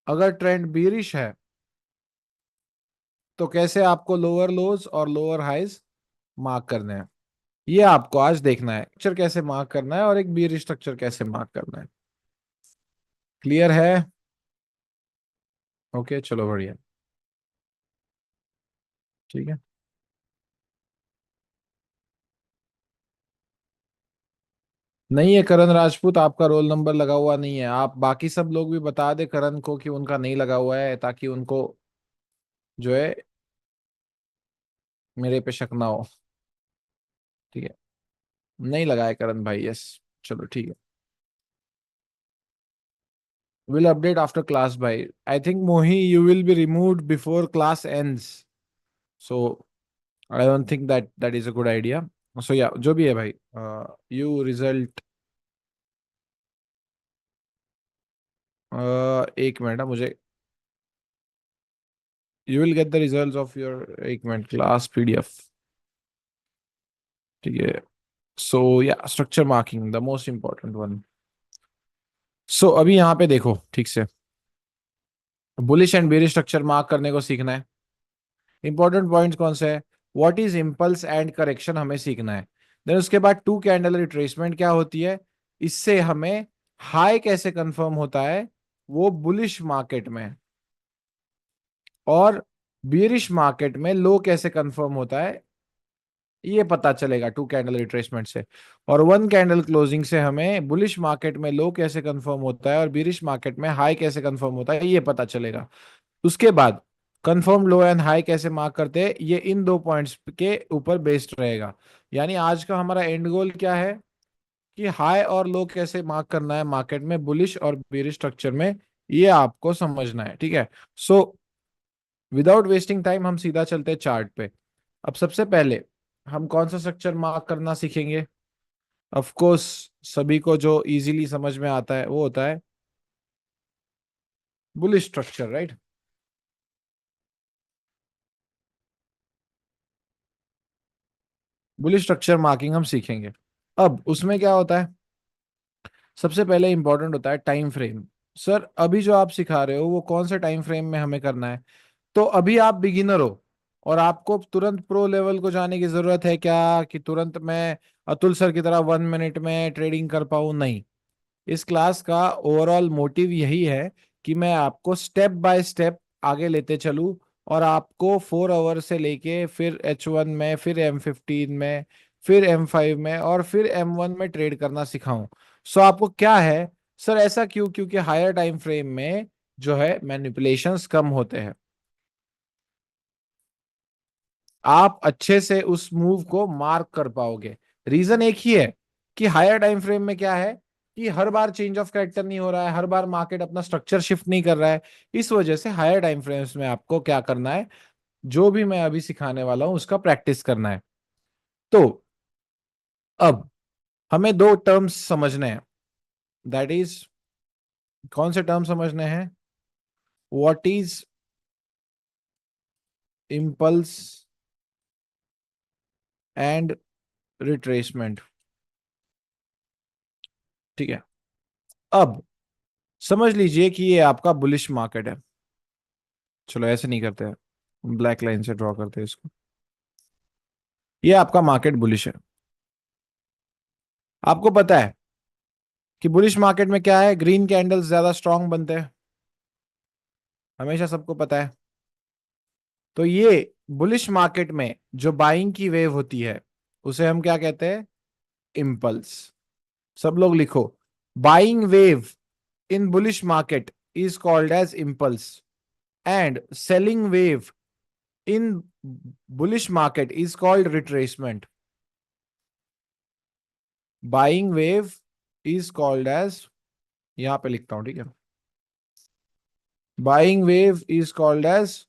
अगर trend bearish है तो कैसे आपको लोअर लोज और लोअर हाइज मार्क करने हैं, ये आपको आज देखना है। स्ट्रक्चर कैसे मार्क करना है और एक बीरिश स्ट्रक्चर कैसे मार्क करना है। क्लियर है? ओके, चलो बढ़िया। ठीक है। नहीं है करण राजपूत, आपका रोल नंबर लगा हुआ नहीं है। आप बाकी सब लोग भी बता दे करण को कि उनका नहीं लगा हुआ है, ताकि उनको जो है मेरे पे शक ना हो। ठीक है। नहीं लगा है करण भाई, यस। चलो ठीक है। विल अपडेट आफ्टर क्लास भाई। आई थिंक मोही you will be removed before class ends, so I don't think that is a good idea. So yeah जो भी है भाई, यू रिजल्ट, एक मिनट मुझे, you will get the results of your, एक minute, class PDF. ठीक है। So yeah structure marking the most important one. So अभी यहाँ पे देखो ठीक से, bullish and bearish structure mark करने को सीखना है। इंपॉर्टेंट पॉइंट्स कौन से है? What is impulse and correction हमें सीखना है। देन उसके बाद टू कैंडल रिट्रेसमेंट क्या होती है, इससे हमें हाई कैसे कंफर्म होता है वो बुलिश मार्केट में, और बियरिश मार्केट में लो कैसे कंफर्म होता है ये पता चलेगा टू कैंडल रिट्रेसमेंट से। और वन कैंडल क्लोजिंग से हमें बुलिश मार्केट में लो कैसे कंफर्म होता है और बियरिश मार्केट में हाई कैसे कंफर्म होता है ये पता चलेगा। उसके बाद कंफर्म लो एंड हाई कैसे मार्क करते हैं, ये इन दो पॉइंट्स के ऊपर बेस्ड रहेगा। यानी आज का हमारा एंड गोल क्या है कि हाई और लो कैसे मार्क करना है मार्केट में, बुलिश और बेरिश स्ट्रक्चर में, ये आपको समझना है। ठीक है। सो विदाउट वेस्टिंग टाइम हम सीधा चलते हैं चार्ट पे। अब सबसे पहले हम कौन सा स्ट्रक्चर मार्क करना सीखेंगे? ऑफ कोर्स सभी को जो इजीली समझ में आता है वो होता है bullish structure, right. Bullish structure marking हम सीखेंगे। अब उसमें क्या होता है, सबसे पहले इंपॉर्टेंट होता है टाइम फ्रेम। सर अभी जो आप सिखा रहे हो वो कौन से टाइम फ्रेम में हमें करना है? तो अभी आप बिगिनर हो और आपको तुरंत प्रो लेवल को जाने की जरूरत है क्या, कि तुरंत मैं अतुल सर की तरह 1 मिनट में ट्रेडिंग कर पाऊं? नहीं। इस क्लास का ओवरऑल मोटिव यही है कि मैं आपको स्टेप बाय स्टेप आगे लेते चलूं, और आपको 4 आवर से लेके फिर H1 में, फिर M15 में, फिर M5 में और फिर M1 में ट्रेड करना सिखाऊं। सो आपको क्या है सर, ऐसा क्यों? क्योंकि हायर टाइम फ्रेम में जो है मैनिपुलेशंस कम होते हैं, आप अच्छे से उस मूव को मार्क कर पाओगे। रीजन एक ही है कि हायर टाइम फ्रेम में क्या है कि हर बार चेंज ऑफ कैरेक्टर नहीं हो रहा है, हर बार मार्केट अपना स्ट्रक्चर शिफ्ट नहीं कर रहा है। इस वजह से हायर टाइम फ्रेम्स में आपको क्या करना है, जो भी मैं अभी सिखाने वाला हूं उसका प्रैक्टिस करना है। तो अब हमें दो टर्म्स समझने हैं, दैट इज, कौन से टर्म समझने हैं? What is impulse and retracement. ठीक है। अब समझ लीजिए कि ये आपका बुलिश मार्केट है। चलो ऐसे नहीं करते हैं, ब्लैक लाइन से ड्रॉ करते हैं इसको। ये आपका मार्केट बुलिश है। आपको पता है कि बुलिश मार्केट में क्या है, ग्रीन कैंडल्स ज्यादा स्ट्रांग बनते हैं, हमेशा सबको पता है। तो ये बुलिश मार्केट में जो बाइंग की वेव होती है उसे हम क्या कहते हैं? इम्पल्स। सब लोग लिखो, buying wave in bullish market is called as impulse, and selling wave in bullish market is called retracement. Buying wave is called as, यहां पे लिखता हूं, ठीक है, buying wave is called as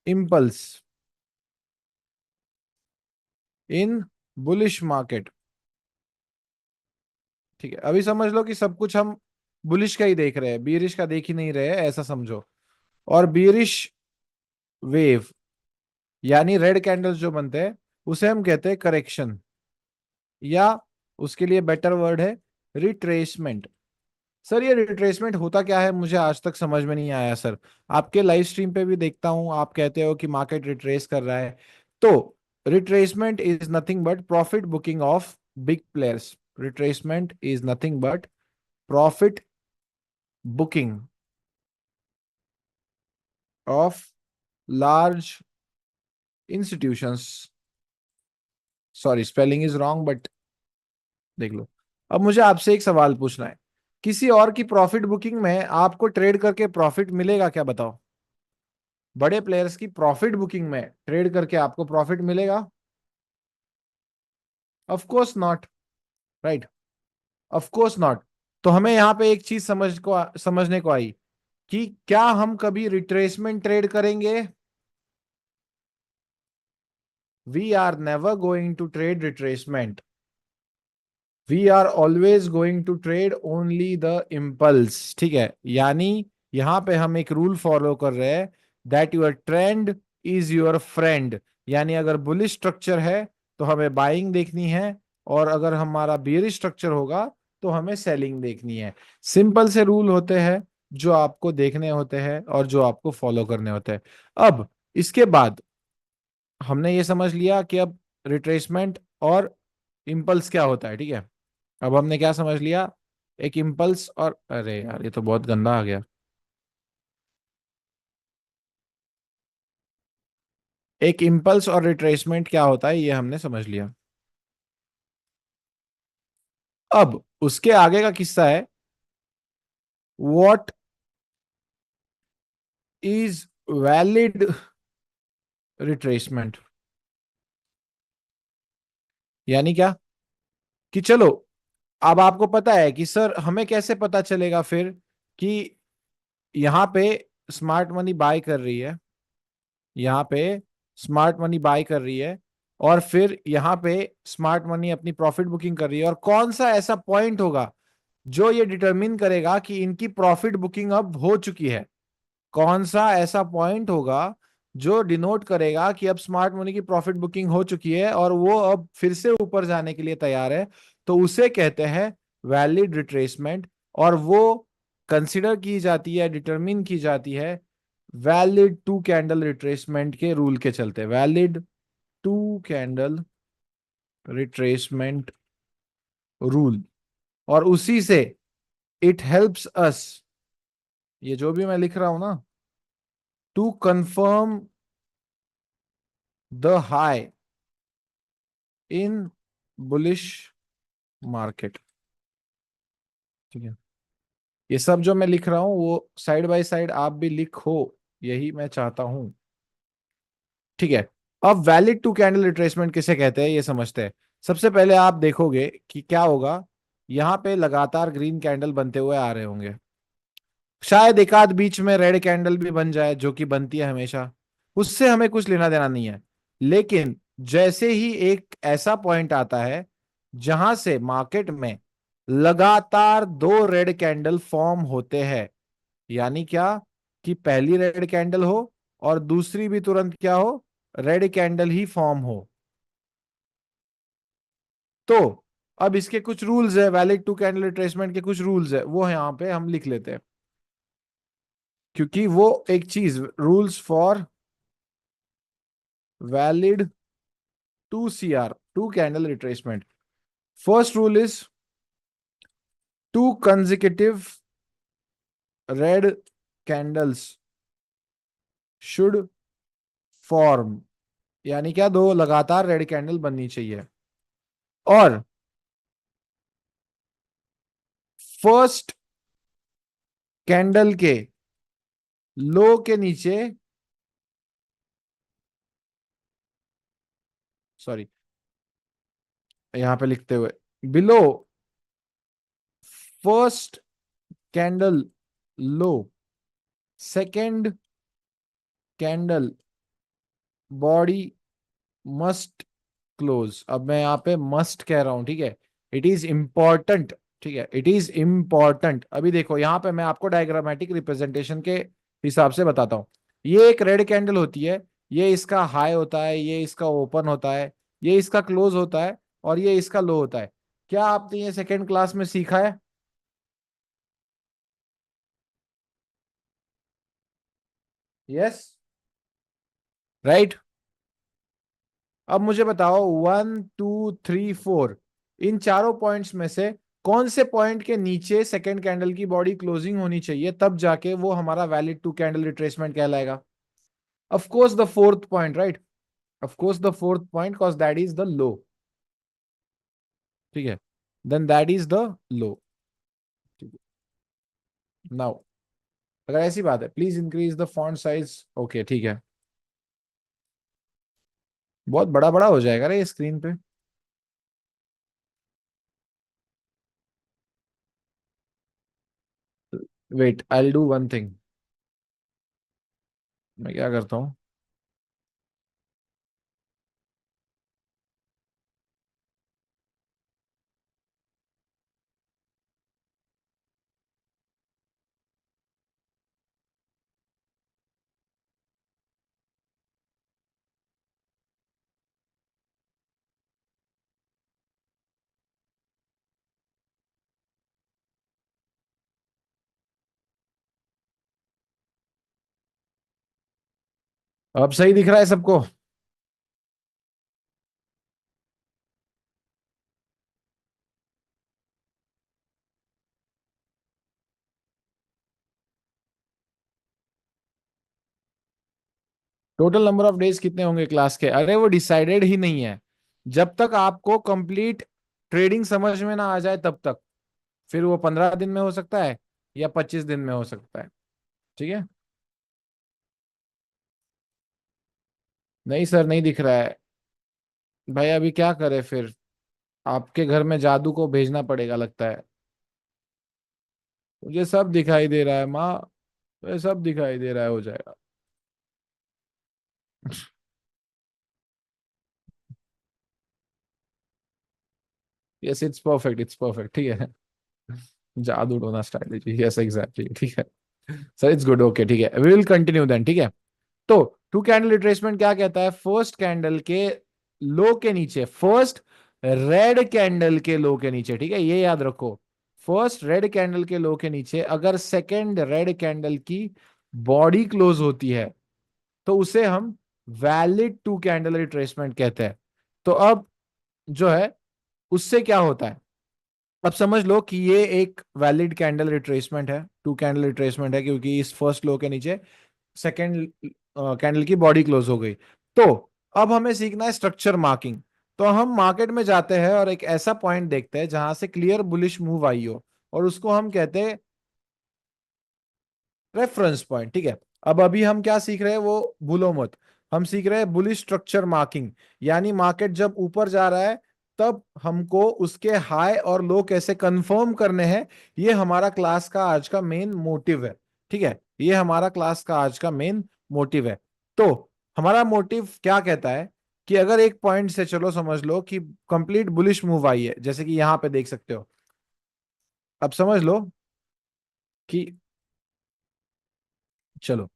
impulse in bullish market. ठीक है, अभी समझ लो कि सब कुछ हम बुलिश का ही देख रहे हैं, बीरिश का देख ही नहीं रहे हैं, ऐसा समझो। और बीरिश वेव यानी रेड कैंडल्स जो बनते हैं उसे हम कहते हैं करेक्शन, या उसके लिए बेटर वर्ड है रिट्रेसमेंट। सर ये रिट्रेसमेंट होता क्या है, मुझे आज तक समझ में नहीं आया सर। आपके लाइव स्ट्रीम पे भी देखता हूँ, आप कहते हो कि मार्केट रिट्रेस कर रहा है। तो retracement is nothing but profit booking of big players. Retracement is nothing but profit booking of large institutions. Sorry spelling is wrong but देख लो। अब मुझे आपसे एक सवाल पूछना है, किसी और की प्रॉफिट बुकिंग में आपको ट्रेड करके प्रॉफिट मिलेगा क्या, बताओ। बड़े प्लेयर्स की प्रॉफिट बुकिंग में ट्रेड करके आपको प्रॉफिट मिलेगा? Of course not, right. Of course not. तो हमें यहाँ पे एक चीज समझने को आई कि क्या हम कभी रिट्रेसमेंट ट्रेड करेंगे? We are never going to trade retracement. We are always going to trade only the impulse, ठीक है। यानी यहां पे हम एक रूल फॉलो कर रहे हैं, that your trend is your friend. यानी अगर बुलिश स्ट्रक्चर है तो हमें बाइंग देखनी है, और अगर हमारा बेयरिश स्ट्रक्चर होगा तो हमें सेलिंग देखनी है। सिंपल से रूल होते हैं जो आपको देखने होते हैं और जो आपको फॉलो करने होते हैं। अब इसके बाद हमने ये समझ लिया कि अब रिट्रेसमेंट और इम्पल्स क्या होता है, ठीक है। अब हमने क्या समझ लिया, एक इम्पल्स और, अरे यार ये तो बहुत गंदा आ गया। एक इम्पल्स और रिट्रेसमेंट क्या होता है ये हमने समझ लिया। अब उसके आगे का किस्सा है, व्हाट इज वैलिड रिट्रेसमेंट। यानी क्या कि चलो, अब आपको पता है कि सर हमें कैसे पता चलेगा फिर कि यहाँ पे स्मार्ट मनी बाय कर रही है, यहाँ पे स्मार्ट मनी बाय कर रही है, और फिर यहाँ पे स्मार्ट मनी अपनी प्रॉफिट बुकिंग कर रही है, और कौन सा ऐसा पॉइंट होगा जो ये डिटरमिन करेगा कि इनकी प्रॉफिट बुकिंग अब हो चुकी है? कौन सा ऐसा पॉइंट होगा जो डिनोट करेगा कि अब स्मार्ट मनी की प्रॉफिट बुकिंग हो चुकी है और वो अब फिर से ऊपर जाने के लिए तैयार है? तो उसे कहते हैं वैलिड रिट्रेसमेंट, और वो कंसिडर की जाती है, डिटरमिन की जाती है वैलिड टू कैंडल रिट्रेसमेंट के रूल के चलते। Valid two candle retracement rule, और उसी से इट हेल्प्स अस, ये जो भी मैं लिख रहा हूं ना, to confirm the high in bullish market, ठीक है। ये सब जो मैं लिख रहा हूं वो साइड बाय साइड आप भी लिखो, यही मैं चाहता हूं, ठीक है। अब वैलिड टू कैंडल रिट्रेसमेंट किसे कहते हैं ये समझते हैं। सबसे पहले आप देखोगे कि क्या होगा, यहां पे लगातार ग्रीन कैंडल बनते हुए आ रहे होंगे, शायद एक आध बीच में रेड कैंडल भी बन जाए जो कि बनती है हमेशा, उससे हमें कुछ लेना देना नहीं है। लेकिन जैसे ही एक ऐसा पॉइंट आता है जहां से मार्केट में लगातार दो रेड कैंडल फॉर्म होते हैं, यानी क्या कि पहली रेड कैंडल हो और दूसरी भी तुरंत क्या हो, रेड कैंडल ही फॉर्म हो, तो अब इसके कुछ रूल्स है, वैलिड टू कैंडल रिट्रेसमेंट के कुछ रूल्स है, वो यहाँ पे हम लिख लेते हैं, क्योंकि वो एक चीज, rules for valid two CR, two candle retracement. First rule is two consecutive red candles should form. यानी क्या, दो लगातार रेड कैंडल बननी चाहिए, और फर्स्ट कैंडल के लो के नीचे, सॉरी यहां पे लिखते हुए, below first candle low second candle body must close. अब मैं यहाँ पे मस्ट कह रहा हूं, ठीक है, इट इज इंपॉर्टेंट, ठीक है, इट इज इंपॉर्टेंट। अभी देखो यहाँ पे मैं आपको डायग्रामेटिक रिप्रेजेंटेशन के हिसाब से बताता हूँ। ये एक रेड कैंडल होती है, ये इसका हाई होता है, ये इसका ओपन होता है, ये इसका क्लोज होता है, और ये इसका लो होता है। क्या आपने ये सेकेंड क्लास में सीखा है? Yes, right. अब मुझे बताओ 1 2 3 4, इन चारों पॉइंट्स में से कौन से पॉइंट के नीचे सेकेंड कैंडल की बॉडी क्लोजिंग होनी चाहिए, तब जाके वो हमारा वैलिड टू कैंडल रिट्रेसमेंट कहलाएगा? Of course the fourth point, right. Of course the fourth point, cause that is the low. ठीक है, then that is the low. Now अगर ऐसी बात है, please increase the font size. Okay, ठीक है। बहुत बड़ा बड़ा हो जाएगा रे स्क्रीन पे। Wait, I will do one thing. मैं क्या करता हूँ, अब सही दिख रहा है सबको? टोटल नंबर ऑफ डेज कितने होंगे क्लास के? अरे वो डिसाइडेड ही नहीं है, जब तक आपको कंप्लीट ट्रेडिंग समझ में ना आ जाए तब तक। फिर वो 15 दिन में हो सकता है या 25 दिन में हो सकता है। ठीक है। नहीं सर, नहीं दिख रहा है। भाई अभी क्या करे फिर? आपके घर में जादू को भेजना पड़ेगा लगता है। मुझे सब दिखाई दे रहा है माँ, मुझे सब दिखाई दे रहा है, हो जाएगा। Yes, it's perfect, it's perfect, ठीक है। जादू टोना स्ट्रैटेजी, यस एग्जैक्टली, ठीक है। सर इट्स गुड, ओके, ठीक है, वी विल कंटिन्यू देन, ठीक है। तो टू कैंडल रिट्रेसमेंट क्या कहता है? फर्स्ट कैंडल के लो के नीचे, फर्स्ट रेड कैंडल के लो के नीचे, ठीक है, ये याद रखो। फर्स्ट रेड कैंडल के लो के नीचे अगर सेकेंड रेड कैंडल की बॉडी क्लोज होती है, तो उसे हम वैलिड टू कैंडल रिट्रेसमेंट कहते हैं। तो अब जो है, उससे क्या होता है, अब समझ लो कि ये एक वैलिड कैंडल रिट्रेसमेंट है, टू कैंडल रिट्रेसमेंट है, क्योंकि इस फर्स्ट लो के नीचे सेकेंड कैंडल की बॉडी क्लोज हो गई। तो अब हमें सीखना है स्ट्रक्चर मार्किंग। तो हम मार्केट में जाते हैं और एक ऐसा पॉइंट देखते हैं जहां से क्लियर बुलिश मूव आई हो, और उसको हम कहते हैं रेफरेंस पॉइंट, ठीक है। अब अभी हम क्या सीख रहे हैं, वो भूलो मत। हम सीख रहे हैं बुलिश स्ट्रक्चर मार्किंग, यानी मार्केट जब ऊपर जा रहा है तब हमको उसके हाई और लो कैसे कंफर्म करने हैं। ये हमारा क्लास का आज का मेन मोटिव है, ठीक है। ये हमारा क्लास का आज का मेन मोटिव है। तो हमारा मोटिव क्या कहता है कि अगर एक पॉइंट से, चलो समझ लो कि कंप्लीट बुलिश मूव आई है, जैसे कि यहां पे देख सकते हो। अब समझ लो कि, चलो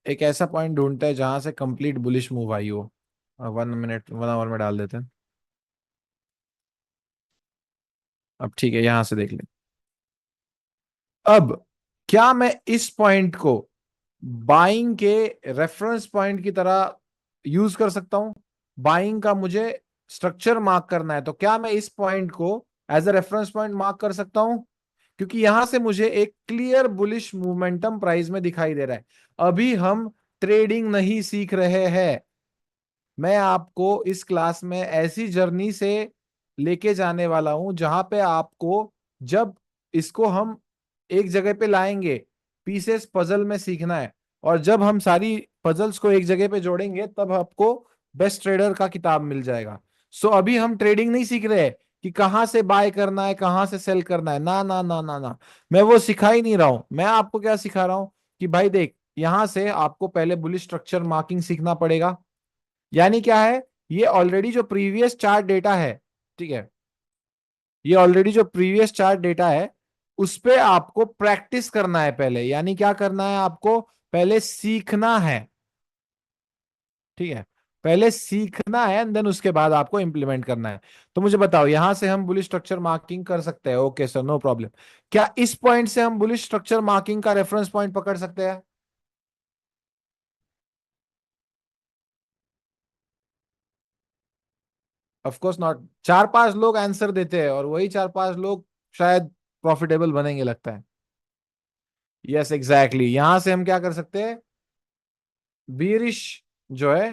एक ऐसा पॉइंट ढूंढते हैं जहां से कंप्लीट बुलिश मूव आई हो। 1 मिनट, 1 आवर में डाल देते हैं। अब ठीक है, यहां से देख लें। अब क्या मैं इस पॉइंट को बाइंग के रेफरेंस पॉइंट की तरह यूज कर सकता हूं? बाइंग का मुझे स्ट्रक्चर मार्क करना है, तो क्या मैं इस पॉइंट को as a reference point mark कर सकता हूं? क्योंकि यहां से मुझे एक क्लियर बुलिश मोमेंटम प्राइस में दिखाई दे रहा है। अभी हम ट्रेडिंग नहीं सीख रहे हैं। मैं आपको इस क्लास में ऐसी जर्नी से लेके जाने वाला हूं जहां पे आपको, जब इसको हम एक जगह पे लाएंगे, पीसेस पजल में सीखना है, और जब हम सारी पजल्स को एक जगह पे जोड़ेंगे तब आपको बेस्ट ट्रेडर का किताब मिल जाएगा। सो अभी हम ट्रेडिंग नहीं सीख रहे हैं कि कहां से बाय करना है, कहां से सेल करना है, ना ना ना ना ना। मैं वो सिखा ही नहीं रहा हूं। मैं आपको क्या सिखा रहा हूं कि भाई देख, यहां से आपको पहले बुलिश स्ट्रक्चर मार्किंग सीखना पड़ेगा। यानी क्या है, ये ऑलरेडी जो प्रीवियस चार्ट डेटा है, ठीक है, ये ऑलरेडी जो प्रीवियस चार्ट डेटा है, उस पे आपको प्रैक्टिस करना है पहले। यानी क्या करना है, आपको पहले सीखना है, ठीक है। पहले सीखना है एंड देन उसके बाद आपको इंप्लीमेंट करना है। तो मुझे बताओ, यहां से हम बुलिश स्ट्रक्चर मार्किंग कर सकते हैं? Okay sir, no problem. क्या इस पॉइंट से हम बुलिश स्ट्रक्चर मार्किंग का रेफरेंस पॉइंट पकड़ सकते हैं? Of course not. चार पांच लोग आंसर देते हैं और वही चार पांच लोग शायद प्रॉफिटेबल बनेंगे लगता है। यस एग्जैक्टली, यहां से हम क्या कर सकते हैं, बीरिश जो है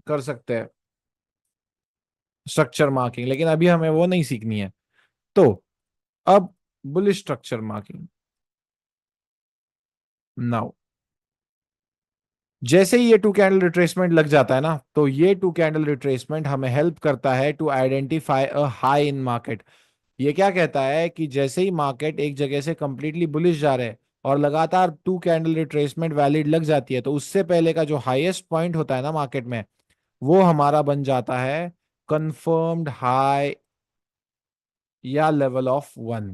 कर सकते हैं स्ट्रक्चर मार्किंग, लेकिन अभी हमें वो नहीं सीखनी है। तो अब बुलिश स्ट्रक्चर मार्किंग नाउ, जैसे ही ये टू कैंडल रिट्रेसमेंट लग जाता है ना, तो ये टू कैंडल रिट्रेसमेंट हमें हेल्प करता है to identify a high in market. ये क्या कहता है कि जैसे ही मार्केट एक जगह से कंप्लीटली बुलिश जा रहे हैं और लगातार टू कैंडल रिट्रेसमेंट वैलिड लग जाती है, तो उससे पहले का जो हाईएस्ट पॉइंट होता है ना मार्केट में, वो हमारा बन जाता है कंफर्म्ड हाई या लेवल ऑफ वन।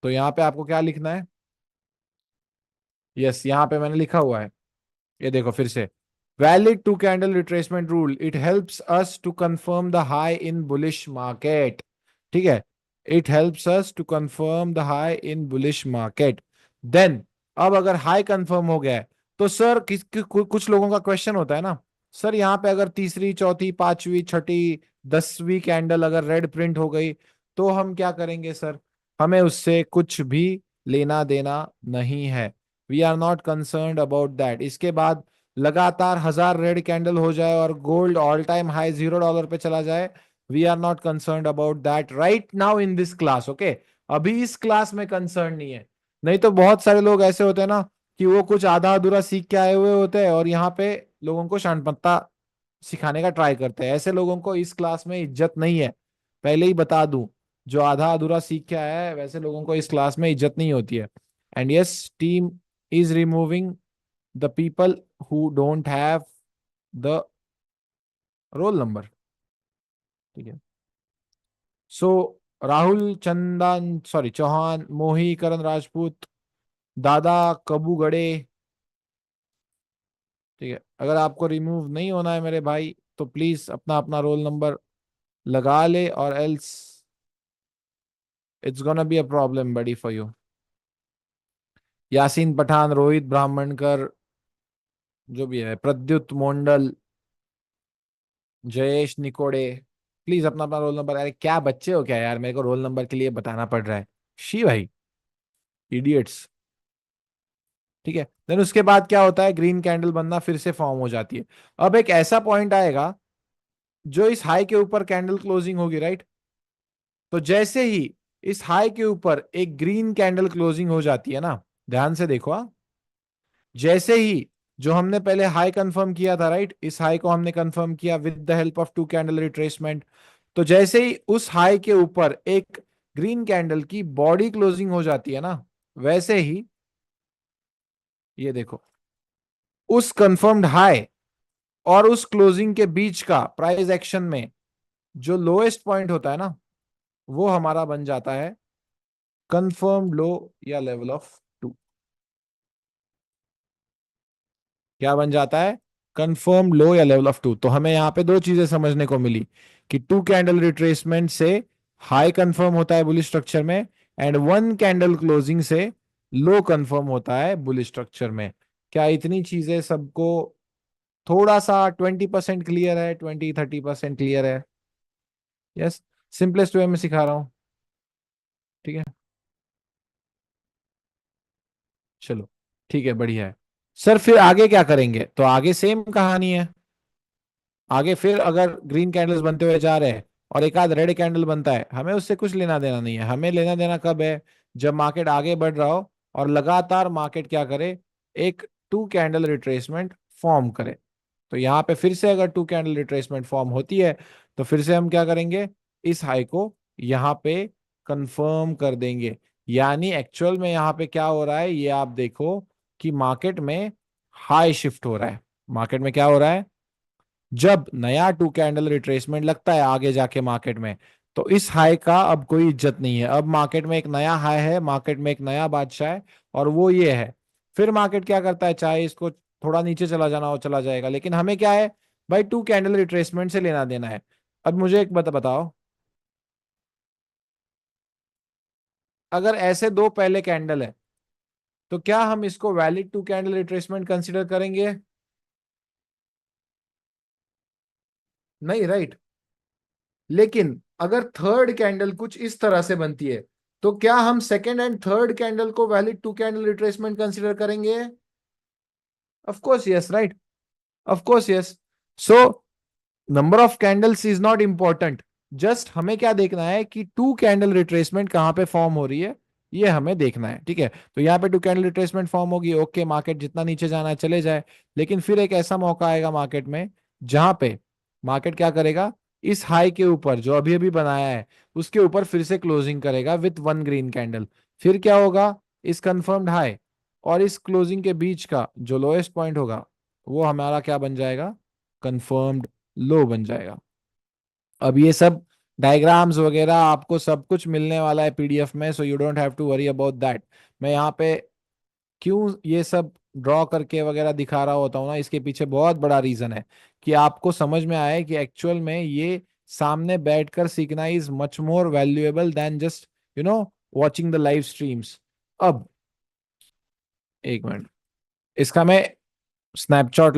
तो यहां पे आपको क्या लिखना है, यस यहाँ पे मैंने लिखा हुआ है, ये देखो फिर से, valid two candle retracement rule, it helps us to confirm the high in bullish market. ठीक है, it helps us to confirm the high in bullish market. Then अब अगर हाई कंफर्म हो गया है, तो सर कुछ लोगों का क्वेश्चन होता है ना, सर यहाँ पे अगर तीसरी चौथी पांचवी छठी 10वीं कैंडल अगर रेड प्रिंट हो गई, तो हम क्या करेंगे सर? हमें उससे कुछ भी लेना देना नहीं है, we are not concerned about that. इसके बाद लगातार 1000 रेड कैंडल हो जाए और गोल्ड ऑल टाइम हाई $0 पे चला जाए, we are not concerned about that right now in this class, okay. अभी इस क्लास में कंसर्न नहीं है। नहीं तो बहुत सारे लोग ऐसे होते हैं ना कि वो कुछ आधा अधूरा सीख के आए हुए होते हैं और यहाँ पे लोगों को शांतपत्ता सिखाने का ट्राई करते हैं। ऐसे लोगों को इस क्लास में इज्जत नहीं है, पहले ही बता दूं। जो आधा अधूरा सीख के आया है वैसे लोगों को इस क्लास में इज्जत नहीं होती है। And yes, team is removing the people who don't have the roll number. ठीक है, सो राहुल चंदन, सॉरी चौहान, मोही, करण राजपूत, दादा कबूगड़े। ठीक है, अगर आपको रिमूव नहीं होना है मेरे भाई, तो प्लीज अपना अपना रोल नंबर लगा ले, और else it's gonna be a problem बड़ी फॉर यू। यासीन पठान, रोहित ब्राह्मणकर, जो भी है, प्रद्युत मोंडल, जयेश निकोड़े, प्लीज अपना अपना रोल नंबर। अरे क्या बच्चे हो क्या यार, मेरे को रोल नंबर के लिए बताना पड़ रहा है। शी भाई, इडियट्स। ठीक है, देन उसके बाद क्या होता है, ग्रीन कैंडल बनना फिर से फॉर्म हो जाती है। अब एक ऐसा पॉइंट आएगा जो इस हाई के ऊपर कैंडल क्लोजिंग होगी, राइट? तो जैसे ही इस हाई के ऊपर एक ग्रीन कैंडल क्लोजिंग हो जाती है ना, ध्यान से देखो हाँ, जैसे ही जो हमने पहले हाई कंफर्म किया था, राइट, इस हाई को हमने कंफर्म किया with the help of two candle retracement. तो जैसे ही उस हाई के ऊपर एक ग्रीन कैंडल की बॉडी क्लोजिंग हो जाती है ना, वैसे ही ये देखो, उस कंफर्म्ड हाई और उस क्लोजिंग के बीच का प्राइस एक्शन में जो लोएस्ट पॉइंट होता है ना, वो हमारा बन जाता है कंफर्म लो या लेवल ऑफ टू। क्या बन जाता है? कंफर्म लो या लेवल ऑफ टू। तो हमें यहां पे दो चीजें समझने को मिली कि टू कैंडल रिट्रेसमेंट से हाई कंफर्म होता है बुलिश स्ट्रक्चर में, एंड वन कैंडल क्लोजिंग से लो कंफर्म होता है बुलिश स्ट्रक्चर में। क्या इतनी चीजें सबको थोड़ा सा 20% क्लियर है, 20-30% क्लियर है? यस, सिंपलेस्ट वे में सिखा रहा हूं। ठीक है, चलो ठीक है, बढ़िया है। सर फिर आगे क्या करेंगे? तो आगे सेम कहानी है। आगे फिर अगर ग्रीन कैंडल्स बनते हुए जा रहे हैं और एक आध रेड कैंडल बनता है, हमें उससे कुछ लेना देना नहीं है। हमें लेना देना कब है? जब मार्केट आगे बढ़ रहा हो और लगातार मार्केट क्या करे, एक टू कैंडल रिट्रेसमेंट फॉर्म करे। तो यहाँ पे फिर से अगर टू कैंडल रिट्रेसमेंट फॉर्म होती है, तो फिर से हम क्या करेंगे, इस हाई को यहाँ पे कंफर्म कर देंगे। यानी एक्चुअल में यहाँ पे क्या हो रहा है, ये आप देखो कि मार्केट में हाई शिफ्ट हो रहा है। मार्केट में क्या हो रहा है, जब नया टू कैंडल रिट्रेसमेंट लगता है आगे जाके मार्केट में, तो इस हाई का अब कोई इज्जत नहीं है। अब मार्केट में एक नया हाई है, मार्केट में एक नया बादशाह है, और वो ये है। फिर मार्केट क्या करता है, चाहे इसको थोड़ा नीचे चला जाना हो चला जाएगा, लेकिन हमें क्या है भाई, टू कैंडल रिट्रेसमेंट से लेना देना है। अब मुझे एक बताओ, अगर ऐसे दो पहले कैंडल है, तो क्या हम इसको valid two candle retracement consider करेंगे? नहीं, राइट। लेकिन अगर थर्ड कैंडल कुछ इस तरह से बनती है, तो क्या हम सेकेंड एंड थर्ड कैंडल को valid two candle retracement consider करेंगे? Of course yes, right. Of course yes. So number of candles is not important. Just हमें क्या देखना है कि टू कैंडल रिट्रेसमेंट कहां पे फॉर्म हो रही है, ये हमें देखना है, ठीक है। तो यहाँ पे टू कैंडल रिट्रेसमेंट फॉर्म होगी, ओके, मार्केट जितना नीचे जाना है चले जाए। लेकिन फिर एक ऐसा मौका आएगा मार्केट में जहां पे मार्केट क्या करेगा, इस हाई के ऊपर जो अभी अभी बनाया है उसके ऊपर फिर से क्लोजिंग करेगा विथ वन ग्रीन कैंडल। फिर क्या होगा, इस कंफर्म्ड हाई और इस क्लोजिंग के बीच का जो लोएस्ट पॉइंट होगा वो हमारा क्या बन जाएगा, कंफर्म्ड लो बन जाएगा। अब ये सब डायग्राम्स वगैरह आपको सब कुछ मिलने वाला है पीडीएफ में, so you don't have to worry about that. मैं यहाँ पे क्यों ये सब ड्रॉ करके वगैरह दिखा रहा होता हूँ ना, इसके पीछे बहुत बड़ा रीजन है कि आपको समझ में आए कि एक्चुअल में ये सामने बैठकर सीखना is much more valuable then just watching the live streams. अब एक मिनट, इसका मैं स्नैपशॉट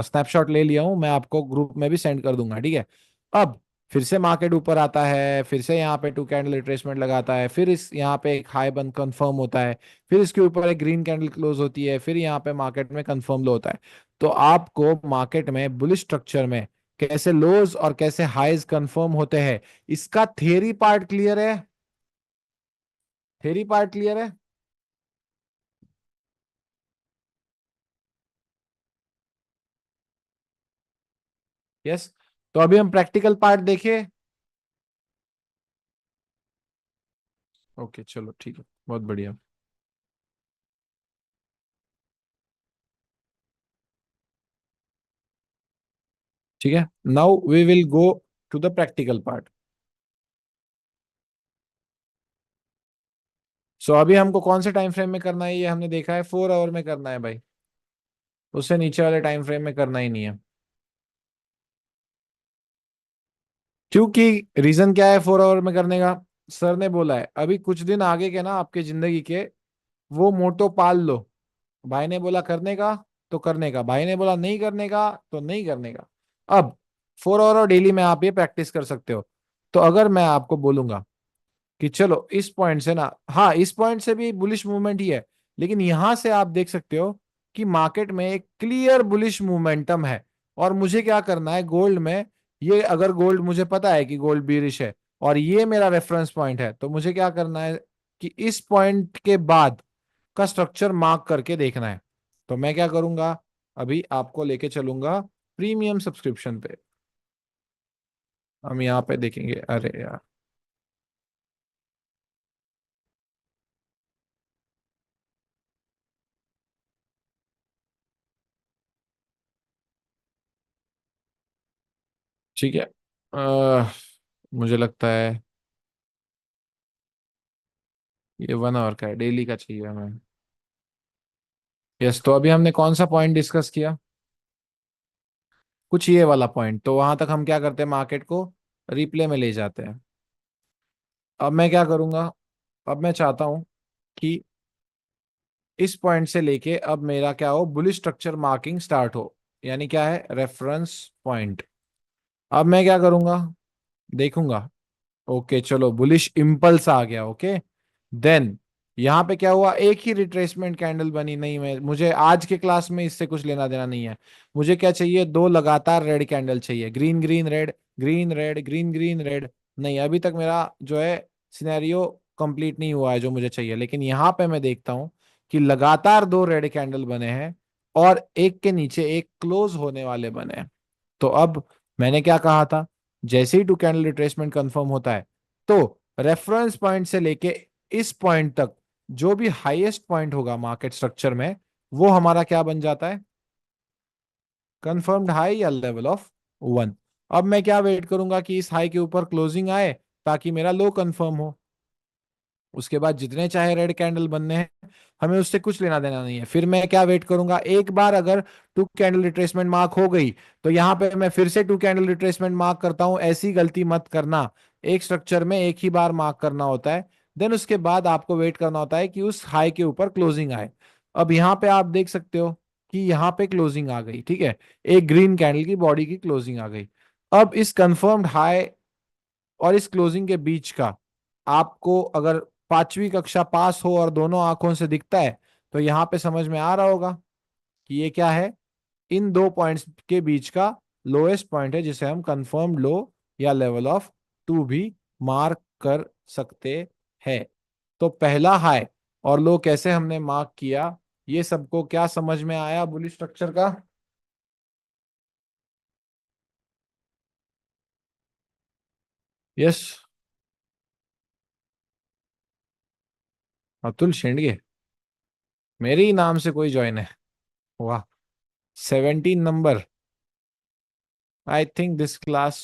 स्नैपशॉट ले लिया हूं, मैं आपको ग्रुप में भी सेंड कर दूंगा, ठीक है। अब फिर से मार्केट ऊपर आता है, फिर से यहाँ पे टू कैंडल रिट्रेसमेंट लगाता है, फिर इस यहाँ पे एक हाई बंद कंफर्म होता है, फिर इसके ऊपर एक ग्रीन कैंडल क्लोज होती है, फिर यहाँ पे मार्केट में कंफर्म लो होता है। तो आपको मार्केट में बुलिश स्ट्रक्चर में कैसे लोज और कैसे हाईज कंफर्म होते हैं, इसका थियरी पार्ट क्लियर है? थियरी पार्ट क्लियर है? यस। तो अभी हम प्रैक्टिकल पार्ट देखें। ओके चलो ठीक है, बहुत बढ़िया। ठीक है, now we will go to the practical part. So अभी हमको कौन से टाइम फ्रेम में करना है, ये हमने देखा है 4 आवर में करना है भाई, उससे नीचे वाले टाइम फ्रेम में करना ही नहीं है। क्योंकि रीजन क्या है 4 आवर में करने का, सर ने बोला है अभी कुछ दिन आगे के ना आपके जिंदगी के, वो मोटो पाल लो। भाई ने बोला करने का तो करने का, भाई ने बोला नहीं करने का तो नहीं करने का। अब 4 आवर और डेली में आप ये प्रैक्टिस कर सकते हो। तो अगर मैं आपको बोलूंगा कि चलो इस पॉइंट से ना, हाँ इस पॉइंट से भी बुलिश मूवमेंट ही है, लेकिन यहां से आप देख सकते हो कि मार्केट में एक क्लियर बुलिश मूवमेंटम है। और मुझे क्या करना है गोल्ड में, ये अगर गोल्ड मुझे पता है कि गोल्ड बीरिश है और ये मेरा रेफरेंस पॉइंट है, तो मुझे क्या करना है कि इस पॉइंट के बाद का स्ट्रक्चर मार्क करके देखना है। तो मैं क्या करूंगा, अभी आपको लेके चलूंगा प्रीमियम सब्सक्रिप्शन पे। हम यहाँ पे देखेंगे, अरे यार, ठीक है। मुझे लगता है ये 1 आवर का है, डेली का चाहिए हमें। यस, तो अभी हमने कौन सा पॉइंट डिस्कस किया, कुछ ये वाला पॉइंट, तो वहां तक हम क्या करते हैं, मार्केट को रिप्ले में ले जाते हैं। अब मैं क्या करूंगा, अब मैं चाहता हूं कि इस पॉइंट से लेके अब मेरा क्या हो, बुलिश स्ट्रक्चर मार्किंग स्टार्ट हो, यानी क्या है, रेफरेंस पॉइंट। अब मैं क्या करूंगा, देखूंगा, ओके चलो बुलिश इम्पल्स आ गया, ओके। देन यहाँ पे क्या हुआ, एक ही रिट्रेसमेंट कैंडल बनी, नहीं मैं मुझे आज के क्लास में इससे कुछ लेना देना नहीं है। मुझे क्या चाहिए, दो लगातार रेड कैंडल चाहिए, green green red, green red, green green red. नहीं, अभी तक मेरा जो है सिनेरियो कंप्लीट नहीं हुआ है जो मुझे चाहिए, लेकिन यहाँ पे मैं देखता हूँ कि लगातार दो रेड कैंडल बने हैं और एक के नीचे एक क्लोज होने वाले बने हैं। तो अब मैंने क्या कहा था, जैसे ही टू कैंडल रिट्रेसमेंट कंफर्म होता है, तो रेफरेंस पॉइंट से लेके इस पॉइंट तक जो भी हाईएस्ट पॉइंट होगा मार्केट स्ट्रक्चर में, वो हमारा क्या बन जाता है, कंफर्म्ड हाई या लेवल ऑफ 1। अब मैं क्या वेट करूंगा कि इस हाई के ऊपर क्लोजिंग आए ताकि मेरा लो कंफर्म हो। उसके बाद जितने चाहे रेड कैंडल बनने हैं, हमें उससे कुछ लेना देना नहीं है। फिर मैं क्या वेट करूंगा, एक बार अगर टू कैंडल रिट्रेसमेंट मार्क हो गई, तो यहां पे मैं फिर से टू कैंडल रिट्रेसमेंट मार्क करता हूं। ऐसी गलती मत करना, एक स्ट्रक्चर में एक ही बार मार्क करना होता है। देन उसके बाद आपको वेट करना होता है कि उस हाई के ऊपर क्लोजिंग आए। अब यहाँ पे आप देख सकते हो कि यहाँ पे क्लोजिंग आ गई, ठीक है, एक ग्रीन कैंडल की बॉडी की क्लोजिंग आ गई। अब इस कंफर्म्ड हाई और इस क्लोजिंग के बीच का, आपको अगर पांचवी कक्षा पास हो और दोनों आंखों से दिखता है, तो यहां पे समझ में आ रहा होगा कि ये क्या है, इन दो पॉइंट्स के बीच का लोएस्ट पॉइंट है, जिसे हम कंफर्म्ड लो या लेवल ऑफ टू भी मार्क कर सकते हैं। तो पहला हाई और लो कैसे हमने मार्क किया, ये सबको क्या समझ में आया बुलिश स्ट्रक्चर का? यस। अतुल शेंडगे, मेरे ही नाम से कोई ज्वाइन है? वाह। 17 number. I think this class.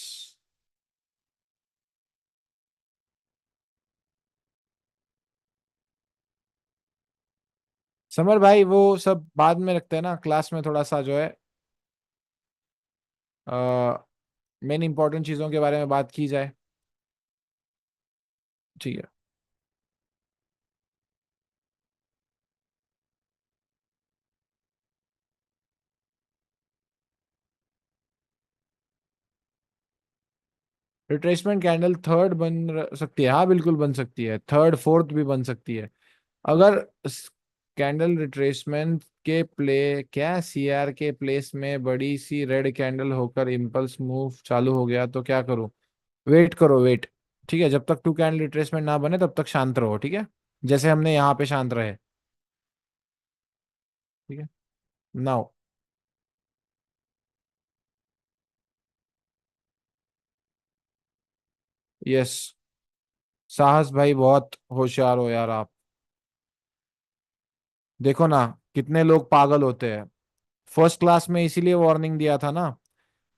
Summer भाई वो सब बाद में रखते हैं ना, क्लास में थोड़ा सा जो है मेन इंपॉर्टेंट चीजों के बारे में बात की जाए। ठीक है। रिट्रेसमेंट कैंडल थर्ड सकती है, हाँ बिल्कुल बन सकती है, थर्ड फोर्थ भी बन सकती है। अगर कैंडल रिट्रेसमेंट के क्या सीआर के प्लेस में बड़ी सी रेड कैंडल होकर इम्पल्स मूव चालू हो गया तो क्या करूं? वेट करो, वेट। ठीक है, जब तक टू कैंडल रिट्रेसमेंट ना बने तब तक शांत रहो, ठीक है, जैसे हमने यहाँ पे शांत रहे। ठीक है। नाउ। यस। साहस भाई बहुत होशियार हो यार आप। देखो ना, कितने लोग पागल होते हैं। फर्स्ट क्लास में इसीलिए वार्निंग दिया था ना,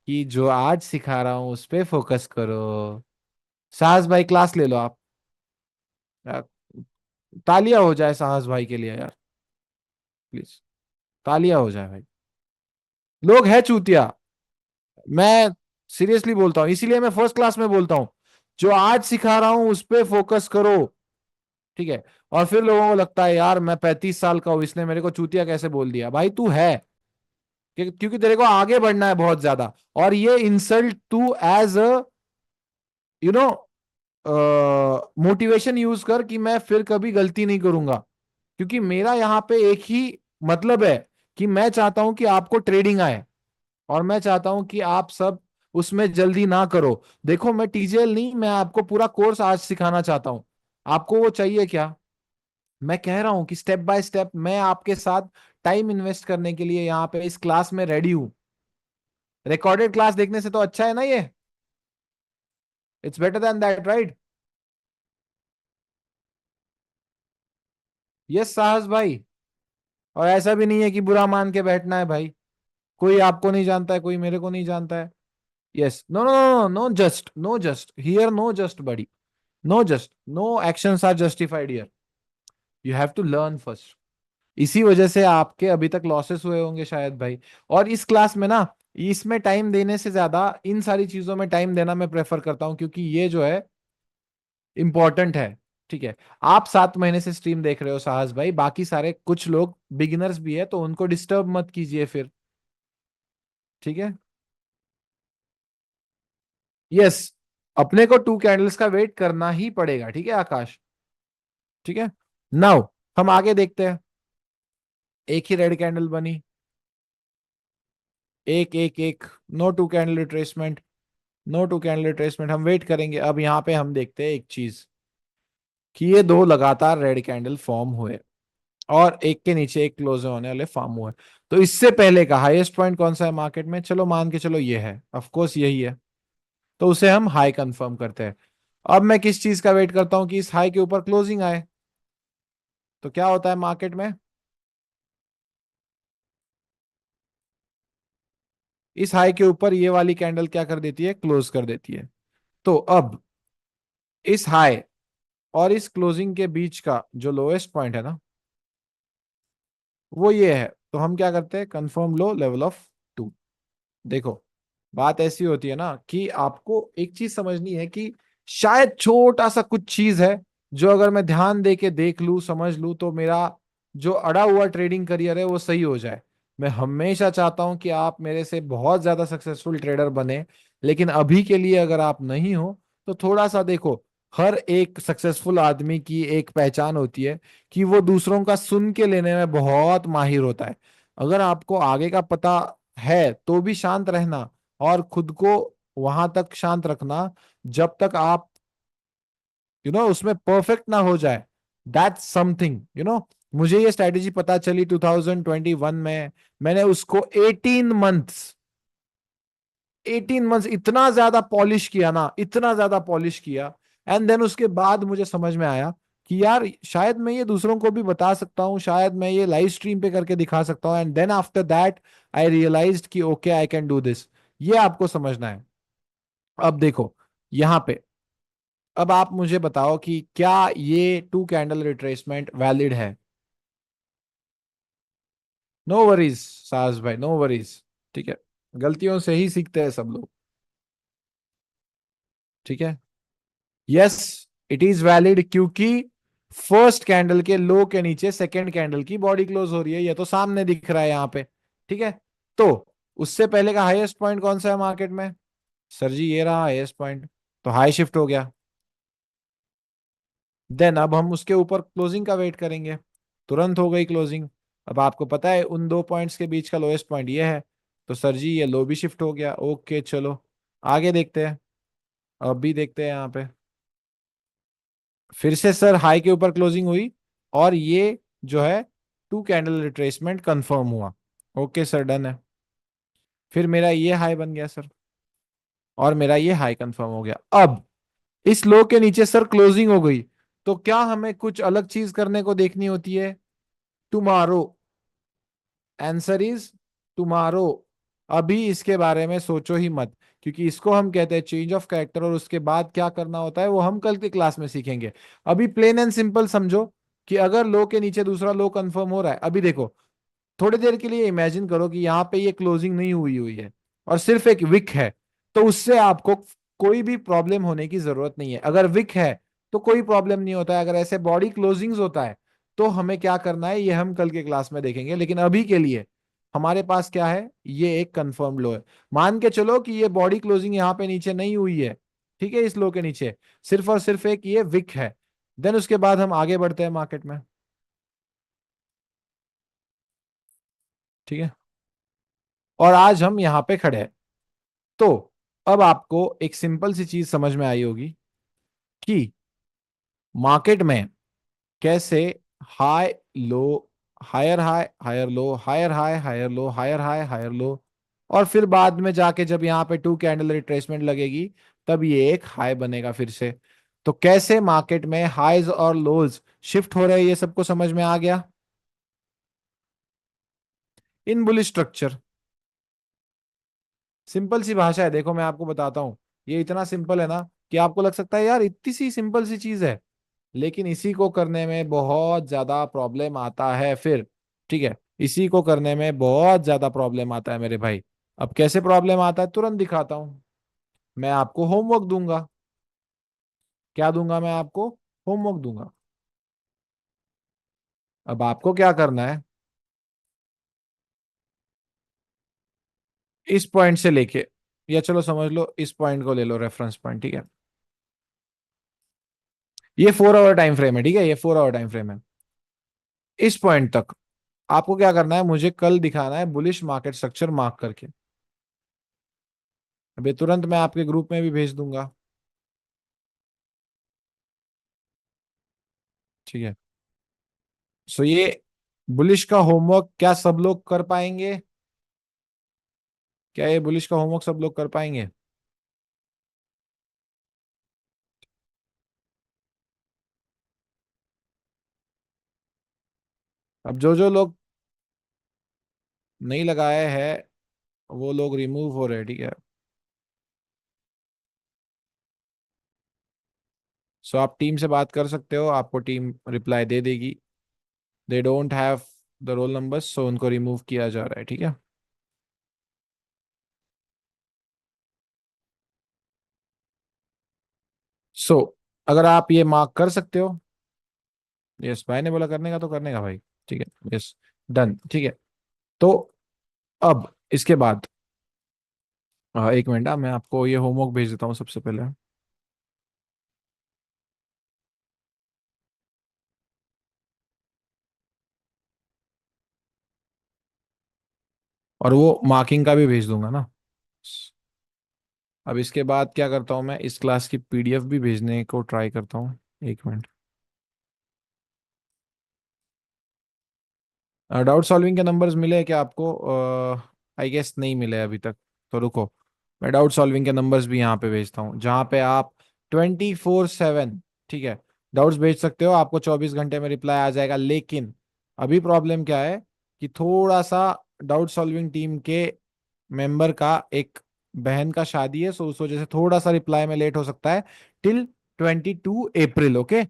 कि जो आज सिखा रहा हूं उस पे फोकस करो। साहस भाई क्लास ले लो आप यार। तालियां हो जाए साहस भाई के लिए यार, प्लीज। तालियां हो जाए भाई। लोग है चूतिया। मैं सीरियसली बोलता हूँ, इसीलिए मैं फर्स्ट क्लास में बोलता हूँ, जो आज सिखा रहा हूं उस पे फोकस करो। ठीक है। और फिर लोगों को लगता है यार मैं 35 साल का हूं, इसने मेरे को चूतिया कैसे बोल दिया? भाई तू है, क्योंकि तेरे को आगे बढ़ना है बहुत ज्यादा। और ये इंसल्ट तू as a you know motivation use कर कि मैं फिर कभी गलती नहीं करूंगा। क्योंकि मेरा यहाँ पे एक ही मतलब है, कि मैं चाहता हूं कि आपको ट्रेडिंग आए, और मैं चाहता हूं कि आप सब उसमें जल्दी ना करो। देखो मैं टीजीएल नहीं, मैं आपको पूरा कोर्स आज सिखाना चाहता हूं। आपको वो चाहिए क्या? मैं कह रहा हूं कि स्टेप बाय स्टेप मैं आपके साथ टाइम इन्वेस्ट करने के लिए यहाँ पे इस क्लास में रेडी हूं। रिकॉर्डेड क्लास देखने से तो अच्छा है ना ये? It's better than that, right? Yes साहस भाई। और ऐसा भी नहीं है कि बुरा मान के बैठना है भाई। कोई आपको नहीं जानता है, कोई मेरे को नहीं जानता है। Yes, no no no no just, no just here, no just buddy, no just, no actions are justified here. You have to learn first. इसी वजह से आपके अभी तक लॉसेस हुए होंगे शायद भाई। और इस क्लास में ना, इसमें टाइम देने से ज्यादा इन सारी चीजों में टाइम देना मैं प्रेफर करता हूं, क्योंकि ये जो है इंपॉर्टेंट है। ठीक है। आप 7 महीने से स्ट्रीम देख रहे हो साहस भाई, बाकी सारे कुछ लोग बिगिनर्स भी है, तो उनको डिस्टर्ब मत कीजिए फिर। ठीक है। यस। अपने को टू कैंडल्स का वेट करना ही पड़ेगा, ठीक है आकाश? ठीक है। नाउ हम आगे देखते हैं। एक ही रेड कैंडल बनी, एक एक एक, no two candle retracement, no two candle retracement. हम वेट करेंगे। अब यहाँ पे हम देखते हैं एक चीज, कि ये दो लगातार रेड कैंडल फॉर्म हुए, और एक के नीचे एक क्लोज होने वाले फॉर्म हुए। तो इससे पहले का हाईएस्ट पॉइंट कौन सा है मार्केट में? चलो मान के चलो ये है, ऑफ कोर्स यही है। तो उसे हम हाई कंफर्म करते हैं। अब मैं किस चीज का वेट करता हूं? कि इस हाई के ऊपर क्लोजिंग आए। तो क्या होता है मार्केट में? इस हाई के ऊपर ये वाली कैंडल क्या कर देती है? क्लोज कर देती है। तो अब इस हाई और इस क्लोजिंग के बीच का जो लोएस्ट पॉइंट है ना, वो ये है। तो हम क्या करते हैं? Confirm low level of two. देखो, बात ऐसी होती है ना, कि आपको एक चीज समझनी है, कि शायद छोटा सा कुछ चीज है, जो अगर मैं ध्यान दे के देख लूं, समझ लूं, तो मेरा जो अड़ा हुआ ट्रेडिंग करियर है वो सही हो जाए। मैं हमेशा चाहता हूं कि आप मेरे से बहुत ज्यादा सक्सेसफुल ट्रेडर बने, लेकिन अभी के लिए अगर आप नहीं हो तो थोड़ा सा देखो, हर एक सक्सेसफुल आदमी की एक पहचान होती है कि वो दूसरों का सुन के लेने में बहुत माहिर होता है। अगर आपको आगे का पता है तो भी शांत रहना और खुद को वहां तक शांत रखना जब तक आप उसमें परफेक्ट ना हो जाए। दैट्स समथिंग मुझे ये स्ट्रेटेजी पता चली 2021 में। मैंने उसको 18 मंथ्स इतना ज्यादा पॉलिश किया ना, इतना ज्यादा पॉलिश किया। एंड देन उसके बाद मुझे समझ में आया कि यार शायद मैं ये दूसरों को भी बता सकता हूँ, शायद मैं ये लाइव स्ट्रीम पे करके दिखा सकता हूँ। And then after that I realized कि okay I can do this. ये आपको समझना है। अब देखो यहाँ पे, अब आप मुझे बताओ कि क्या ये टू कैंडल रिट्रेसमेंट वैलिड है? नो वरीज साहस भाई, नो वरीज। ठीक है, गलतियों से ही सीखते हैं सब लोग। ठीक है, यस, इट इज वैलिड क्योंकि फर्स्ट कैंडल के लो के नीचे सेकंड कैंडल की बॉडी क्लोज हो रही है, ये तो सामने दिख रहा है यहाँ पे। ठीक है, तो उससे पहले का हाईएस्ट पॉइंट कौन सा है मार्केट में? सर जी ये रहा हाईएस्ट पॉइंट, तो हाई शिफ्ट हो गया। देन अब हम उसके ऊपर क्लोजिंग का वेट करेंगे। तुरंत हो गई क्लोजिंग। अब आपको पता है उन दो पॉइंट्स के बीच का लोएस्ट पॉइंट ये है, तो सर जी ये लो भी शिफ्ट हो गया। ओके चलो आगे देखते हैं। अब भी देखते हैं यहाँ पे, फिर से सर हाई के ऊपर क्लोजिंग हुई और ये जो है टू कैंडल रिट्रेसमेंट कंफर्म हुआ। ओके सर डन है। फिर मेरा ये हाई बन गया सर, और मेरा ये हाई कंफर्म हो गया। अब इस लो के नीचे सर क्लोजिंग हो गई, तो क्या हमें कुछ अलग चीज करने को देखनी होती है? Tomorrow, answer is tomorrow. अभी इसके बारे में सोचो ही मत, क्योंकि इसको हम कहते हैं चेंज ऑफ कैरेक्टर, और उसके बाद क्या करना होता है वो हम कल की क्लास में सीखेंगे। अभी प्लेन एंड सिंपल समझो कि अगर लो के नीचे दूसरा लो कंफर्म हो रहा है, अभी देखो थोड़ी देर के लिए इमेजिन करो कि यहाँ पे ये क्लोजिंग नहीं हुई हुई है और सिर्फ एक विक है, तो उससे आपको कोई भी प्रॉब्लम होने की जरूरत नहीं है। अगर विक है तो कोई प्रॉब्लम नहीं होता है, अगर ऐसे बॉडी क्लोजिंग्स होता है तो हमें क्या करना है ये हम कल के क्लास में देखेंगे। लेकिन अभी के लिए हमारे पास क्या है, ये एक कंफर्म लो है। मान के चलो कि ये बॉडी क्लोजिंग यहाँ पे नीचे नहीं हुई है, ठीक है, इस लो के नीचे सिर्फ और सिर्फ एक ये विक है। देन उसके बाद हम आगे बढ़ते हैं मार्केट में। ठीक है, और आज हम यहाँ पे खड़े हैं। तो अब आपको एक सिंपल सी चीज समझ में आई होगी कि मार्केट में कैसे high low, higher high higher low, higher high higher low, higher high higher low, और फिर बाद में जाके जब यहाँ पे टू कैंडल रिट्रेसमेंट लगेगी तब ये एक हाई बनेगा फिर से। तो कैसे मार्केट में हाईज और लोज शिफ्ट हो रहे हैं ये सबको समझ में आ गया? इन बुलिश स्ट्रक्चर, सिंपल सी भाषा है, देखो मैं आपको बताता हूँ। ये इतना सिंपल है ना कि आपको लग सकता है यार इतनी सी सिंपल सी चीज है, लेकिन इसी को करने में बहुत ज्यादा प्रॉब्लम आता है फिर। ठीक है, इसी को करने में बहुत ज्यादा प्रॉब्लम आता है मेरे भाई। अब कैसे प्रॉब्लम आता है तुरंत दिखाता हूँ। मैं आपको होमवर्क दूंगा। क्या दूंगा मैं आपको? होमवर्क दूंगा। अब आपको क्या करना है, इस पॉइंट से लेके, या चलो समझ लो इस पॉइंट को ले लो रेफरेंस पॉइंट। ठीक है, ये 4 आवर टाइम फ्रेम है। ठीक है, ये 4 आवर टाइम फ्रेम है। इस पॉइंट तक आपको क्या करना है, मुझे कल दिखाना है बुलिश मार्केट स्ट्रक्चर मार्क करके। अभी तुरंत मैं आपके ग्रुप में भी भेज दूंगा। ठीक है, सो ये बुलिश का होमवर्क क्या सब लोग कर पाएंगे? क्या ये बुलिश का होमवर्क सब लोग कर पाएंगे? अब जो जो लोग नहीं लगाए हैं वो लोग रिमूव हो रहे हैं। ठीक है, सो आप टीम से बात कर सकते हो, आपको टीम रिप्लाई दे देगी। They don't have the roll numbers, so उनको रिमूव किया जा रहा है। ठीक है, सो अगर आप ये मार्क कर सकते हो, यस भाई ने बोला करने का तो करने का भाई। ठीक है, यस डन। ठीक है, तो अब इसके बाद एक मिनट, मैं आपको ये होमवर्क भेज देता हूँ सबसे पहले। और वो मार्किंग का भी भेज दूंगा ना। अब इसके बाद क्या करता हूँ, मैं इस क्लास की पीडीएफ भी भेजने को ट्राई करता हूँ। एक मिनट। डाउट सॉल्विंग के नंबर्स मिले क्या आपको? आई गेस नहीं मिले अभी तक। तो रुको, मैं डाउट सॉल्विंग के नंबर्स भी यहाँ पे भेजता हूँ, जहाँ पे आप 24/7, ठीक है, डाउट्स भेज सकते हो। आपको 24 घंटे में रिप्लाई आ जाएगा। लेकिन अभी प्रॉब्लम क्या है कि थोड़ा सा डाउट सॉल्विंग टीम के मेंबर का एक बहन का शादी है, सो उस वजह से थोड़ा सा रिप्लाई में लेट हो सकता है। टिल 22 अप्रैल, ओके।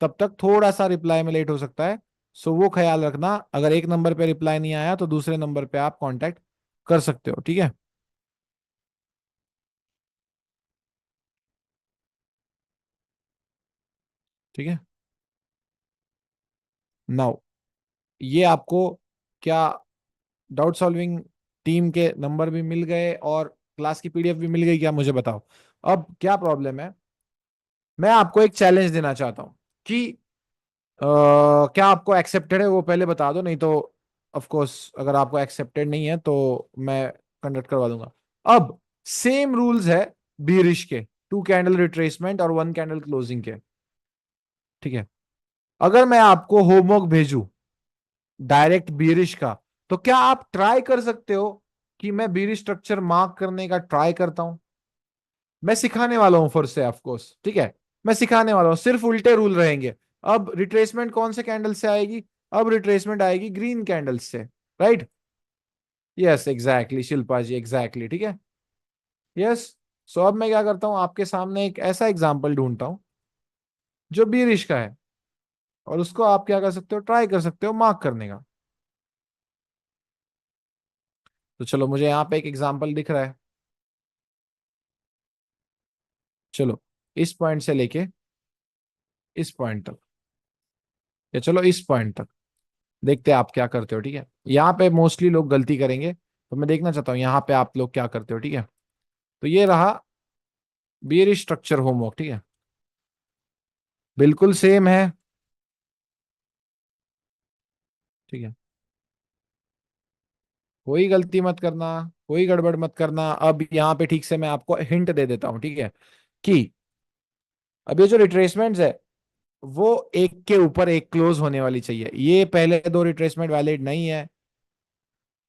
तब तक थोड़ा सा रिप्लाई में लेट हो सकता है। सो वो ख्याल रखना, अगर एक नंबर पे रिप्लाई नहीं आया तो दूसरे नंबर पे आप कांटेक्ट कर सकते हो, ठीक है। ठीक है। नाउ ये आपको क्या डाउट सॉल्विंग टीम के नंबर भी मिल गए और क्लास की पीडीएफ भी मिल गई क्या, मुझे बताओ। अब क्या प्रॉब्लम है, मैं आपको एक चैलेंज देना चाहता हूं कि क्या आपको एक्सेप्टेड है वो पहले बता दो, नहीं तो ऑफ कोर्स अगर आपको एक्सेप्टेड नहीं है तो मैं कंडक्ट करवा दूंगा। अब सेम रूल्स है बीरिश के, 2 कैंडल रिट्रेसमेंट और 1 कैंडल क्लोजिंग के, ठीक है। अगर मैं आपको होमवर्क भेजूं डायरेक्ट बीरिश का, तो क्या आप ट्राई कर सकते हो कि मैं बीरिश स्ट्रक्चर मार्क करने का ट्राई करता हूं? मैं सिखाने वाला हूं फिर से, ऑफ कोर्स, ठीक है। मैं सिखाने वाला हूं, सिर्फ उल्टे रूल रहेंगे। अब रिट्रेसमेंट कौन से कैंडल से आएगी? अब रिट्रेसमेंट आएगी ग्रीन कैंडल से, राइट। यस एग्जैक्टली शिल्पा जी, एग्जैक्टली, ठीक है। यस। सो अब मैं क्या करता हूं, आपके सामने एक ऐसा एग्जाम्पल ढूंढता हूं जो बीरिश का है, और उसको आप क्या कर सकते हो, ट्राई कर सकते हो मार्क करने का। तो चलो, मुझे यहाँ पे एक एग्जाम्पल दिख रहा है। चलो, इस पॉइंट से लेके इस पॉइंट तक, या चलो इस पॉइंट तक, देखते हैं आप क्या करते हो, ठीक है। यहाँ पे मोस्टली लोग गलती करेंगे, तो मैं देखना चाहता हूँ यहाँ पे आप लोग क्या करते हो, ठीक है। तो ये रहा बियर स्ट्रक्चर होमवर्क, ठीक है। बिल्कुल सेम है, ठीक है। कोई गलती मत करना, कोई गड़बड़ मत करना। अब यहाँ पे ठीक से मैं आपको हिंट दे देता हूँ, ठीक है, कि अब ये जो रिट्रेसमेंट्स है वो एक के ऊपर एक क्लोज होने वाली चाहिए। ये पहले दो रिट्रेसमेंट वैलिड नहीं है,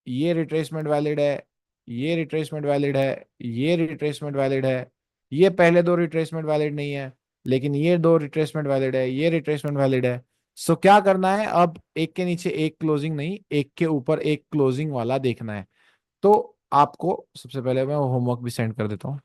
ये रिट्रेसमेंट वैलिड है, ये रिट्रेसमेंट वैलिड है, ये रिट्रेसमेंट वैलिड है। ये पहले दो रिट्रेसमेंट वैलिड नहीं है, लेकिन ये दो रिट्रेसमेंट वैलिड है, ये रिट्रेसमेंट वैलिड है। सो क्या करना है, अब एक के नीचे एक क्लोजिंग नहीं, एक के ऊपर एक क्लोजिंग वाला देखना है। तो आपको सबसे पहले मैं होमवर्क भी सेंड कर देता हूँ।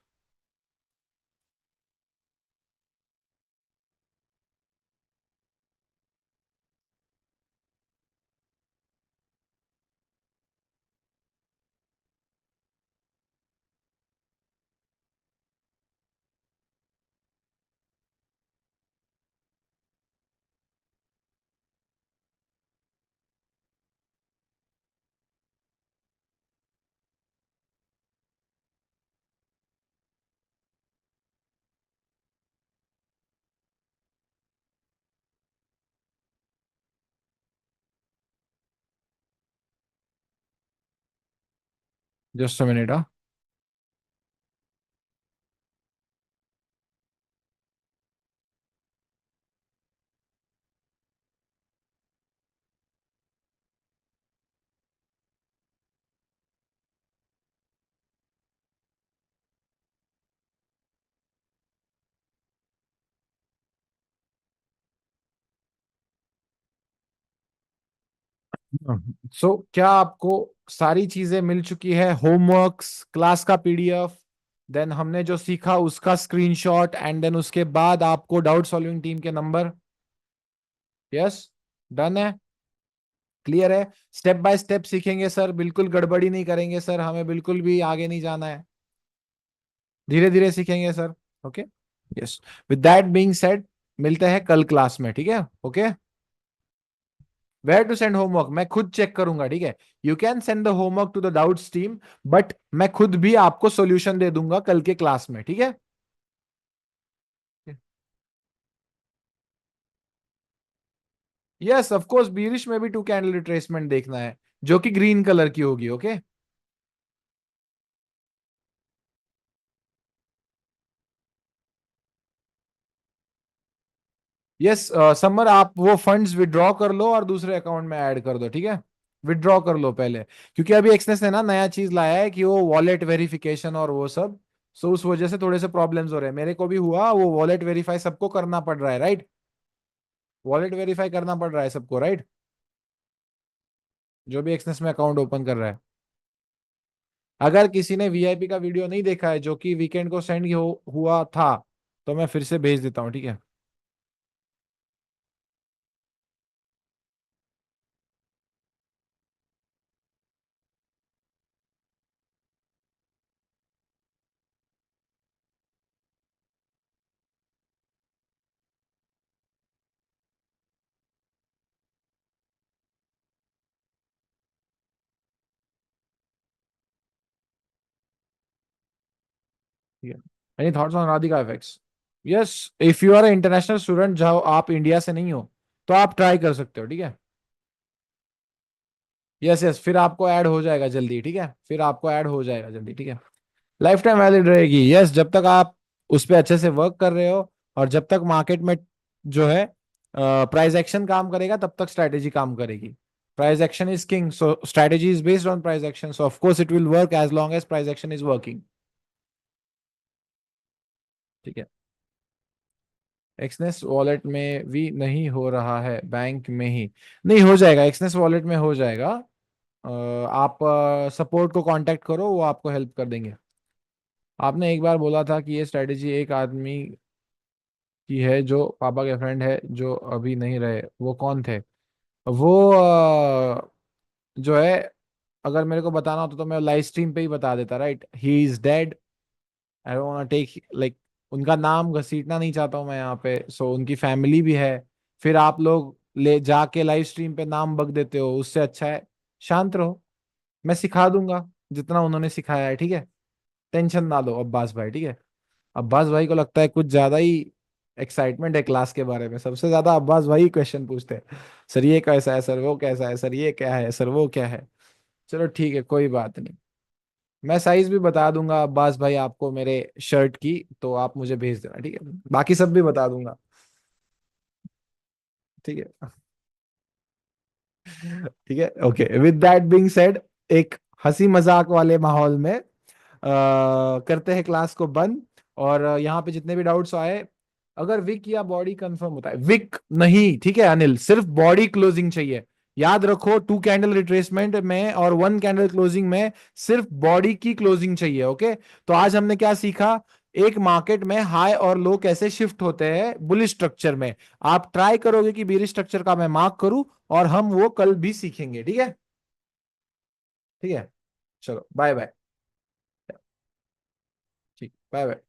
Just a minute. सो क्या आपको सारी चीजें मिल चुकी है? होमवर्क्स, क्लास का पीडीएफ, देन हमने जो सीखा उसका स्क्रीनशॉट, एंड देन उसके बाद आपको डाउट सॉल्विंग टीम के नंबर। यस, डन है, क्लियर है। स्टेप बाय स्टेप सीखेंगे सर, बिल्कुल गड़बड़ी नहीं करेंगे सर, हमें बिल्कुल भी आगे नहीं जाना है, धीरे धीरे सीखेंगे sir. Okay. Yes. With that being said, मिलते हैं कल क्लास में, ठीक है। Okay. Where to send homework मैं खुद चेक करूंगा, ठीक है। You can send the homework to the doubts team, but मैं खुद भी आपको सॉल्यूशन दे दूंगा कल के क्लास में, ठीक है। यस ऑफ कोर्स, बीरिश में भी टू कैंडल रिट्रेसमेंट देखना है, जो कि ग्रीन कलर की होगी, ओके। यस समर, आप वो फंड्स विड्रॉ कर लो और दूसरे अकाउंट में ऐड कर दो, ठीक है। विड्रॉ कर लो पहले, क्योंकि अभी एक्सनेस ने ना नया चीज लाया है कि वो वॉलेट वेरिफिकेशन और वो सब। सो उस वजह से थोड़े से प्रॉब्लम्स हो रहे हैं, मेरे को भी हुआ, वो वॉलेट वेरीफाई सबको करना पड़ रहा है, राइट। वॉलेट वेरीफाई करना पड़ रहा है सबको, राइट, जो भी एक्सनेस में अकाउंट ओपन कर रहा है। अगर किसी ने वीआईपी का वीडियो नहीं देखा है जो कि वीकेंड को सेंड हुआ था, तो मैं फिर से भेज देता हूँ, ठीक है। ठीक है, any thoughts on Radhika effects? Yes, if you are international student, जाओ आप इंडिया से नहीं हो, तो आप ट्राई कर सकते हो, ठीक है। यस यस, फिर आपको ऐड हो जाएगा जल्दी, ठीक है, फिर आपको ऐड हो जाएगा जल्दी, ठीक है। लाइफ टाइम वैलिड रहेगी, यस, जब तक आप उस पर अच्छे से वर्क कर रहे हो, और जब तक मार्केट में जो है प्राइस एक्शन काम करेगा, तब तक स्ट्रैटेजी काम करेगी। Price action is king, so strategy is based on price action, so of course it will work as long as price action is working, ठीक है। एक्सनेस वॉलेट में भी नहीं हो रहा है, बैंक में ही नहीं हो जाएगा, एक्सनेस वॉलेट में हो जाएगा। आप सपोर्ट को कांटेक्ट करो, वो आपको हेल्प कर देंगे। आपने एक बार बोला था कि ये स्ट्रेटेजी एक आदमी की है जो पापा के फ्रेंड है, जो अभी नहीं रहे, वो कौन थे? वो जो है, अगर मेरे को बताना होता तो मैं लाइव स्ट्रीम पे ही बता देता, right. He is dead, I don't want take like, उनका नाम घसीटना नहीं चाहता हूँ मैं यहाँ पे, सो उनकी फैमिली भी है। फिर आप लोग ले जाके लाइव स्ट्रीम पे नाम बक देते हो, उससे अच्छा है शांत रहो। मैं सिखा दूंगा जितना उन्होंने सिखाया है, ठीक है। टेंशन ना लो अब्बास भाई, ठीक है। अब्बास भाई को लगता है कुछ ज्यादा ही एक्साइटमेंट है क्लास के बारे में, सबसे ज्यादा अब्बास भाई क्वेश्चन पूछते हैं, सर ये कैसा है, सर वो कैसा है, सर ये क्या है, सर वो क्या है। चलो ठीक है, कोई बात नहीं। मैं साइज भी बता दूंगा अब्बास भाई आपको मेरे शर्ट की, तो आप मुझे भेज देना, ठीक है। बाकी सब भी बता दूंगा, ठीक है। ठीक है, okay, with that being said, एक हंसी मजाक वाले माहौल में करते हैं क्लास को बंद। और यहाँ पे जितने भी डाउट्स आए, अगर विक या बॉडी कंफर्म होता है, विक नहीं, ठीक है अनिल, सिर्फ बॉडी क्लोजिंग चाहिए। याद रखो, टू कैंडल रिट्रेसमेंट में और वन कैंडल क्लोजिंग में सिर्फ बॉडी की क्लोजिंग चाहिए, ओके। तो आज हमने क्या सीखा, एक मार्केट में हाई और लो कैसे शिफ्ट होते हैं बुलिश स्ट्रक्चर में। आप ट्राई करोगे कि बेरिश स्ट्रक्चर का मैं मार्क करूं, और हम वो कल भी सीखेंगे, ठीक है। ठीक है, चलो बाय बाय। ठीक, बाय बाय।